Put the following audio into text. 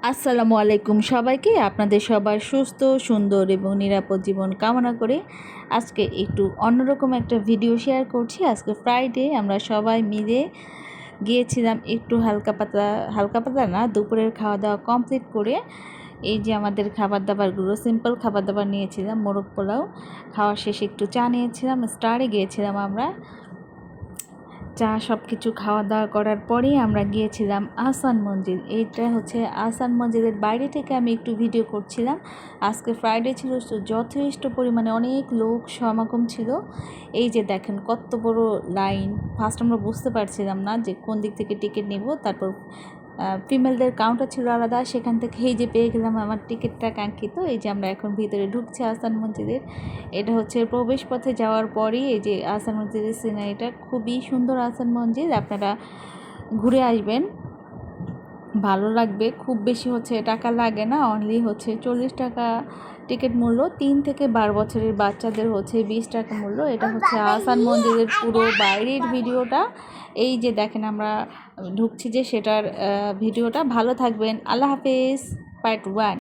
আসসালামু আলাইকুম সবাইকে। আপনাদের সবার সুস্থ সুন্দর এবং নিরাপদ জীবন কামনা করে আজকে একটু অন্যরকম একটা ভিডিও শেয়ার করছি। আজকে ফ্রাইডে আমরা সবাই মিলে গিয়েছিলাম একটু হালকা পাতলা না, দুপুরের খাওয়া দাওয়া কমপ্লিট করে এই যে আমাদের খাবার দাবারগুলো সিম্পল খাবার দাবার নিয়েছিলাম। মোরগ পোলাও খাওয়া শেষে একটু চা নিয়েছিলাম, স্টারে গিয়েছিলাম আমরা। চা সব কিছু খাওয়া দাওয়া করার পরেই আমরা গিয়েছিলাম আহসান মঞ্জিল। এইটা হচ্ছে আহসান মঞ্জিলের বাইরে থেকে আমি একটু ভিডিও করছিলাম। আজকে ফ্রাইডে ছিল, তো যথেষ্ট পরিমাণে অনেক লোক সমাগম ছিল। এই যে দেখেন কত বড় লাইন। ফার্স্ট আমরা বুঝতে পারছিলাম না যে কোন দিক থেকে টিকিট নেব। তারপর ফিমেলদের কাউন্টার ছিল আলাদা, সেখান থেকে এই যে পেয়ে গেলাম আমার টিকিটটা কাঙ্ক্ষিত। এই যে আমরা এখন ভিতরে ঢুকছি আহসান মঞ্জিলের। এটা হচ্ছে প্রবেশ পথে যাওয়ার পরই এই যে আহসান মঞ্জিলের সিনারিটা খুবই সুন্দর। আহসান মঞ্জিল আপনারা ঘুরে আসবেন, ভালো লাগবে। খুব বেশি হচ্ছে টাকা লাগে না, অনলি হচ্ছে 40 টাকা টিকিট মূল্য। 3 থেকে 12 বছরের বাচ্চাদের হচ্ছে 20 টাকা মূল্য। এটা হচ্ছে আহসান মঞ্জিলের পুরো বাইরের ভিডিওটা। এই যে দেখেন আমরা ঢুকছি যে সেটার ভিডিওটা। ভালো থাকবেন, আল্লাহ হাফেজ। পার্ট 1।